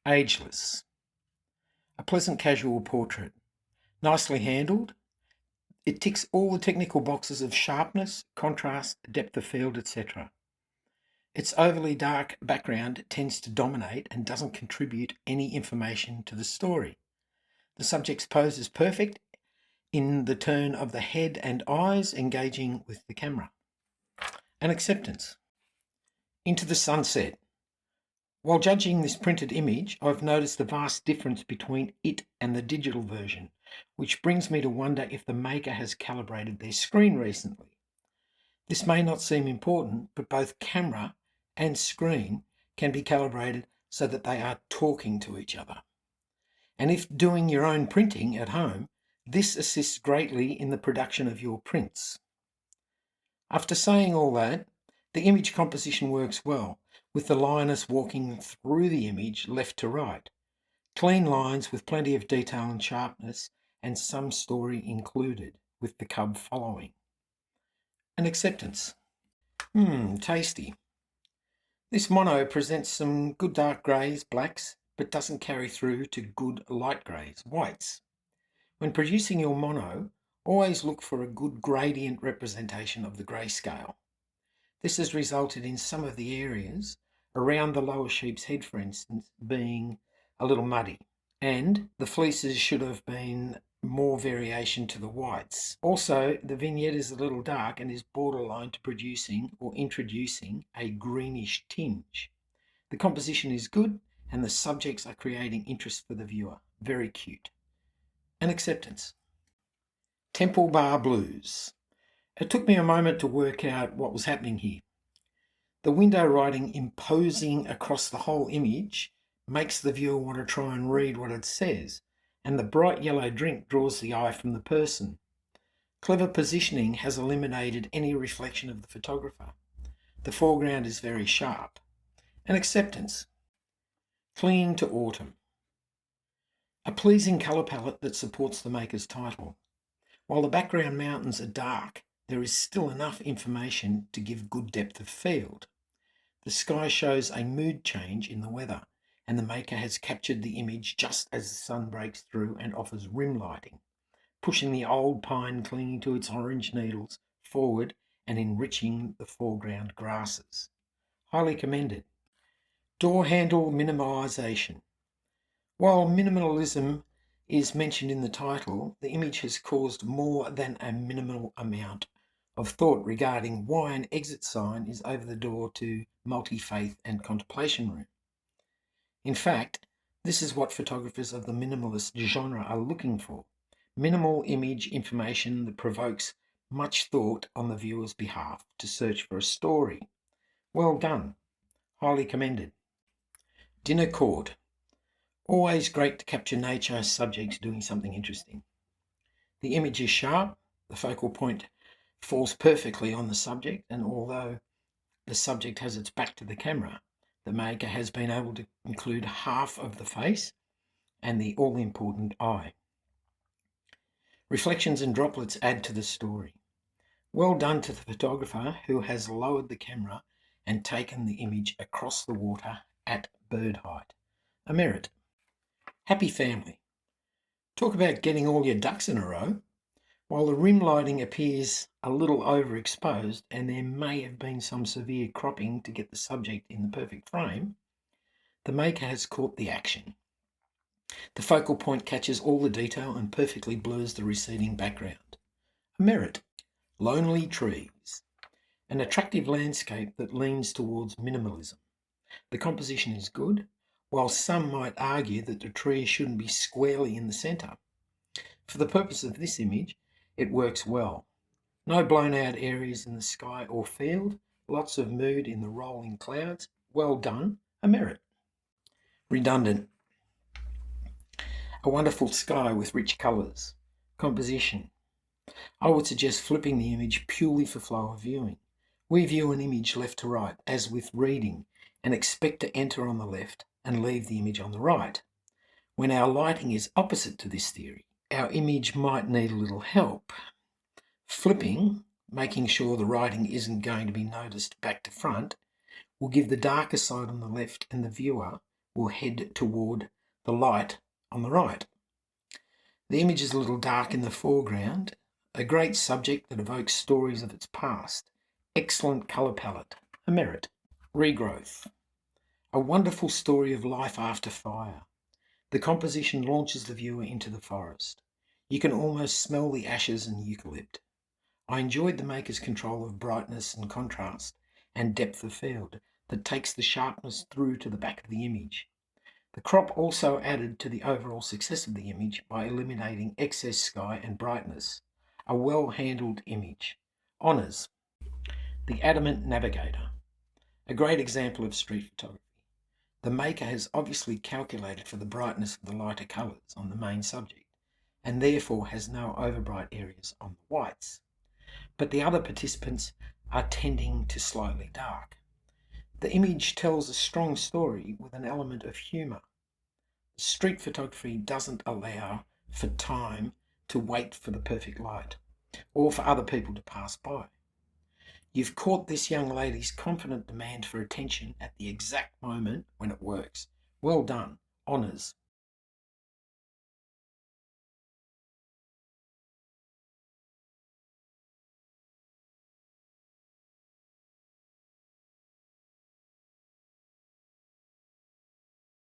Ageless. A pleasant casual portrait. Nicely handled. It ticks all the technical boxes of sharpness, contrast, depth of field, etc. Its overly dark background tends to dominate and doesn't contribute any information to the story. The subject's pose is perfect in the turn of the head and eyes engaging with the camera. An acceptance. Into the sunset. While judging this printed image, I've noticed the vast difference between it and the digital version, which brings me to wonder if the maker has calibrated their screen recently. This may not seem important, but both camera and screen can be calibrated so that they are talking to each other. And if doing your own printing at home, this assists greatly in the production of your prints. After saying all that, the image composition works well, with the lioness walking through the image left to right. Clean lines with plenty of detail and sharpness, and some story included, with the cub following. An acceptance. Tasty. This mono presents some good dark greys, blacks, but doesn't carry through to good light greys, whites. When producing your mono, always look for a good gradient representation of the grayscale. This has resulted in some of the areas around the lower sheep's head, for instance, being a little muddy, and the fleeces should have been more variation to the whites. Also, the vignette is a little dark and is borderline to producing or introducing a greenish tinge. The composition is good and the subjects are creating interest for the viewer. Very cute. An acceptance. Temple Bar Blues. It took me a moment to work out what was happening here. The window writing imposing across the whole image makes the viewer want to try and read what it says, and the bright yellow drink draws the eye from the person. Clever positioning has eliminated any reflection of the photographer. The foreground is very sharp. An acceptance. Clinging to autumn. A pleasing colour palette that supports the maker's title. While the background mountains are dark, there is still enough information to give good depth of field. The sky shows a mood change in the weather, and the maker has captured the image just as the sun breaks through and offers rim lighting, pushing the old pine clinging to its orange needles forward and enriching the foreground grasses. Highly commended. Door handle minimalisation. While minimalism is mentioned in the title, the image has caused more than a minimal amount of thought regarding why an exit sign is over the door to multi-faith and contemplation room. In fact, this is what photographers of the minimalist genre are looking for. Minimal image information that provokes much thought on the viewer's behalf to search for a story. Well done. Highly commended. Dinner court. Always great to capture nature subjects doing something interesting. The image is sharp, the focal point falls perfectly on the subject, and although the subject has its back to the camera, the maker has been able to include half of the face and the all-important eye. Reflections and droplets add to the story. Well done to the photographer who has lowered the camera and taken the image across the water at bird height. A merit. Happy family. Talk about getting all your ducks in a row. While the rim lighting appears a little overexposed and there may have been some severe cropping to get the subject in the perfect frame, the maker has caught the action. The focal point catches all the detail and perfectly blurs the receding background. A merit. Lonely trees. An attractive landscape that leans towards minimalism. The composition is good, while some might argue that the tree shouldn't be squarely in the centre. For the purpose of this image, it works well. No blown out areas in the sky or field, lots of mood in the rolling clouds. Well done, a merit. Redundant. A wonderful sky with rich colours. Composition. I would suggest flipping the image purely for flow of viewing. We view an image left to right, as with reading, and expect to enter on the left and leave the image on the right. When our lighting is opposite to this theory, our image might need a little help. Flipping, making sure the writing isn't going to be noticed back to front, will give the darker side on the left and the viewer will head toward the light on the right. The image is a little dark in the foreground, a great subject that evokes stories of its past. Excellent colour palette, a merit. Regrowth, a wonderful story of life after fire. The composition launches the viewer into the forest. You can almost smell the ashes and eucalypt. I enjoyed the maker's control of brightness and contrast and depth of field that takes the sharpness through to the back of the image. The crop also added to the overall success of the image by eliminating excess sky and brightness. A well-handled image. Honours. The Adamant Navigator. A great example of street photography. The maker has obviously calculated for the brightness of the lighter colours on the main subject, and therefore has no overbright areas on the whites. But the other participants are tending to slightly dark. The image tells a strong story with an element of humour. Street photography doesn't allow for time to wait for the perfect light, or for other people to pass by. You've caught this young lady's confident demand for attention at the exact moment when it works. Well done. Honours.